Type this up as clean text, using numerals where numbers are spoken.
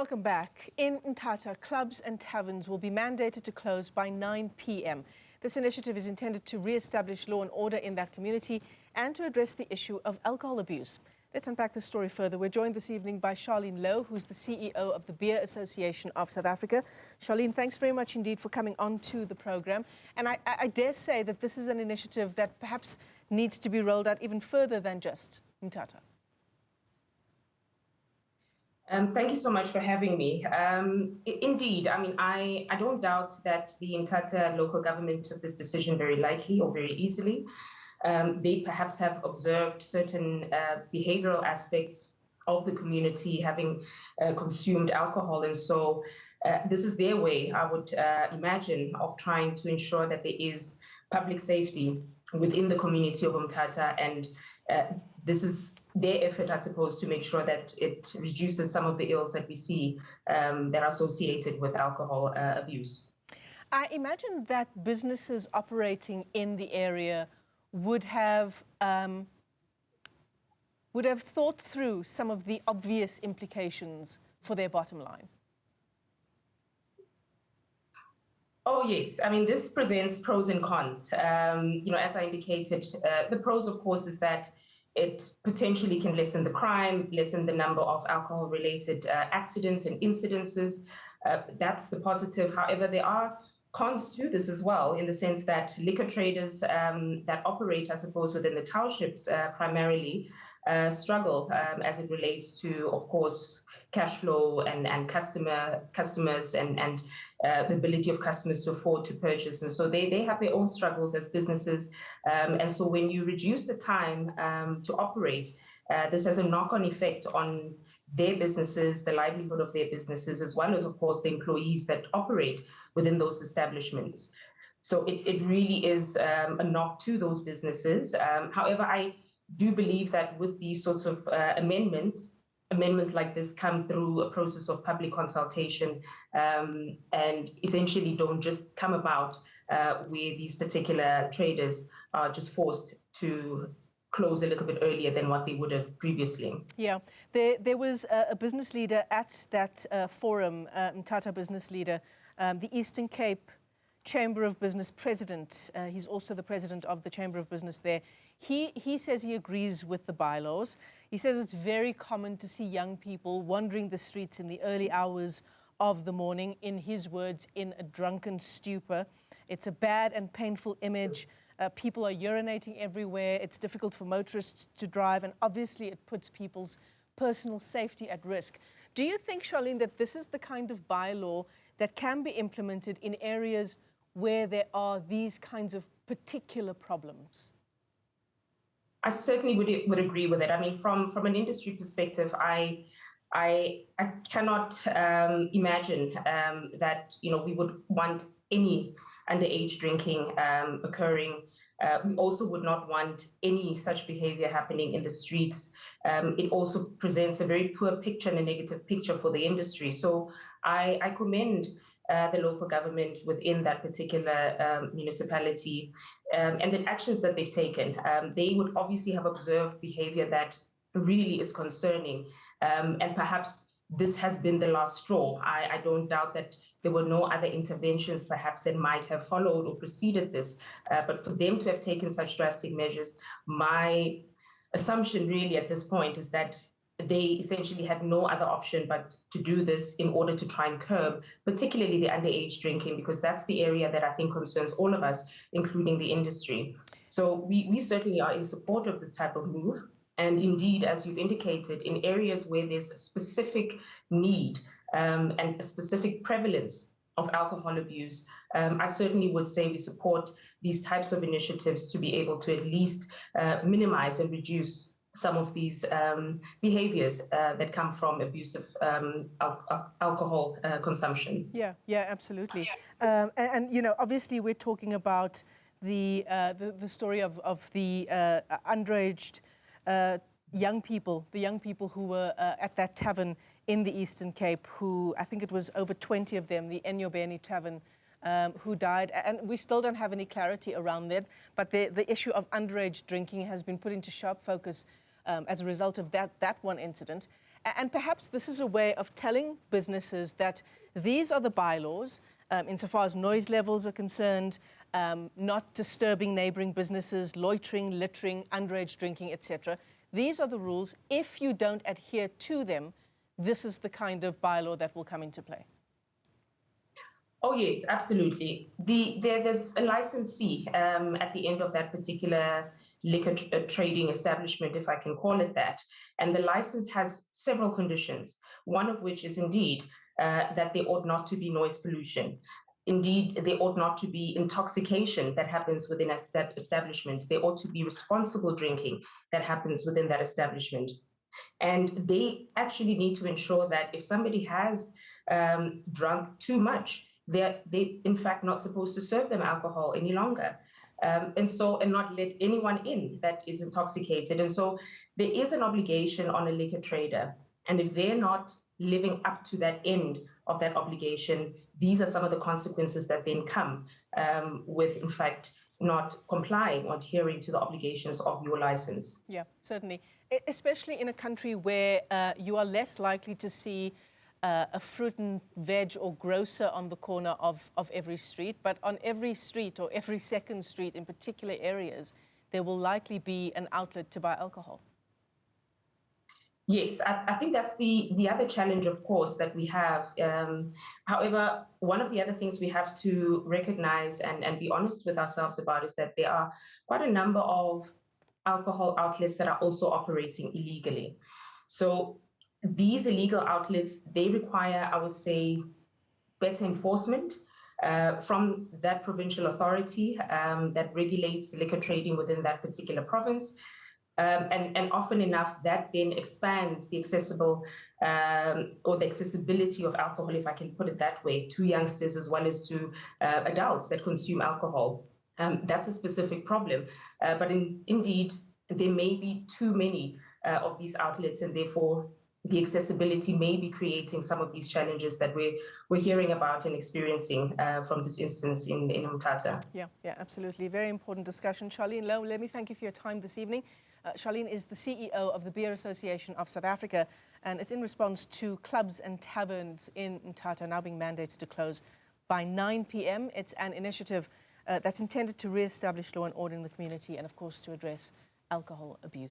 Welcome back. In Mthatha, clubs and taverns will be mandated to close by 9 p.m. This initiative is intended to re-establish law and order in that community and to address the issue of alcohol abuse. Let's unpack this story further. We're joined this evening by Charlene Louw, who's the CEO of the Beer Association of South Africa. Charlene, thanks very much indeed for coming on to the program. And I dare say that this is an initiative that perhaps needs to be rolled out even further than just Mthatha. Thank you so much for having me. Indeed, I mean, I don't doubt that the Inata local government took this decision very lightly or very easily. They perhaps have observed certain behavioral aspects of the community having consumed alcohol. And so this is their way, I would imagine, of trying to ensure that there is public safety within the community of Mthatha. And this is their effort, I suppose, to make sure that it reduces some of the ills that we see that are associated with alcohol abuse. I imagine that businesses operating in the area would have thought through some of the obvious implications for their bottom line. Oh, yes. I mean, this presents pros and cons. As I indicated, the pros, of course, is that it potentially can lessen the crime, lessen the number of alcohol-related accidents and incidences. That's the positive. However, there are cons to this as well, in the sense that liquor traders that operate, I suppose, within the townships primarily struggle as it relates to, of course, cash flow and customers and the ability of customers to afford to purchase. And so they have their own struggles as businesses. And so when you reduce the time to operate, this has a knock-on effect on their businesses, the livelihood of their businesses, as well as, of course, the employees that operate within those establishments. So it really is a knock to those businesses. However, I do believe that with these sorts of amendments like this come through a process of public consultation and essentially don't just come about where these particular traders are just forced to close a little bit earlier than what they would have previously. Yeah, there was a business leader at that forum, Mthatha business leader, the Eastern Cape Chamber of Business president. He's also the president of the Chamber of Business there. He says he agrees with the bylaws. He says it's very common to see young people wandering the streets in the early hours of the morning, in his words, in a drunken stupor. It's a bad and painful image. People are urinating everywhere. It's difficult for motorists to drive, and obviously it puts people's personal safety at risk. Do you think, Charlene, that this is the kind of bylaw that can be implemented in areas where there are these kinds of particular problems? I certainly would agree with it. I mean, from an industry perspective, I cannot imagine that we would want any underage drinking occurring. We also would not want any such behavior happening in the streets. It also presents a very poor picture and a negative picture for the industry. So I commend the local government within that particular municipality and the actions that they've taken. They would obviously have observed behavior that really is concerning, and perhaps this has been the last straw. I don't doubt that there were no other interventions perhaps that might have followed or preceded this, but for them to have taken such drastic measures, my assumption really at this point is that they essentially had no other option but to do this in order to try and curb, particularly the underage drinking, because that's the area that I think concerns all of us, including the industry. So we certainly are in support of this type of move. And indeed, as you've indicated, in areas where there's a specific need and a specific prevalence of alcohol abuse, I certainly would say we support these types of initiatives to be able to at least minimize and reduce some of these behaviors that come from abusive alcohol consumption. Yeah, absolutely. And obviously we're talking about the story of the underage young people, the young people who were at that tavern in the Eastern Cape, who I think it was over 20 of them, the Enyobeni tavern, who died, and we still don't have any clarity around that. But the issue of underage drinking has been put into sharp focus as a result of that one incident. And perhaps this is a way of telling businesses that these are the bylaws, insofar as noise levels are concerned, not disturbing neighboring businesses, loitering, littering, underage drinking, etc. These are the rules. If you don't adhere to them, this is the kind of bylaw that will come into play. Oh, yes, absolutely. There's a licensee at the end of that particular liquor trading establishment, if I can call it that. And the license has several conditions, one of which is indeed that there ought not to be noise pollution. Indeed, there ought not to be intoxication that happens within that establishment. There ought to be responsible drinking that happens within that establishment. And they actually need to ensure that if somebody has drunk too much, they're in fact not supposed to serve them alcohol any longer. And not let anyone in that is intoxicated. And so there is an obligation on a liquor trader. And if they're not living up to that end of that obligation, these are some of the consequences that then come with, in fact, not complying or adhering to the obligations of your license. Yeah, certainly. Especially in a country where you are less likely to see a fruit and veg or grocer on the corner of every street, but on every street or every second street in particular areas, there will likely be an outlet to buy alcohol. Yes, I think that's the other challenge, of course, that we have. However, one of the other things we have to recognize and be honest with ourselves about is that there are quite a number of alcohol outlets that are also operating illegally. So these illegal outlets, they require, I would say, better enforcement from that provincial authority that regulates liquor trading within that particular province. And often enough, that then expands the accessible or the accessibility of alcohol, if I can put it that way, to youngsters as well as to adults that consume alcohol. That's a specific problem. But indeed, there may be too many of these outlets, and therefore the accessibility may be creating some of these challenges that we're hearing about and experiencing from this instance in Mthatha. Yeah, absolutely. Very important discussion. Charlene Louw, let me thank you for your time this evening. Charlene is the CEO of the Beer Association of South Africa, and it's in response to clubs and taverns in Mthatha now being mandated to close by 9 p.m. It's an initiative that's intended to re-establish law and order in the community and, of course, to address alcohol abuse.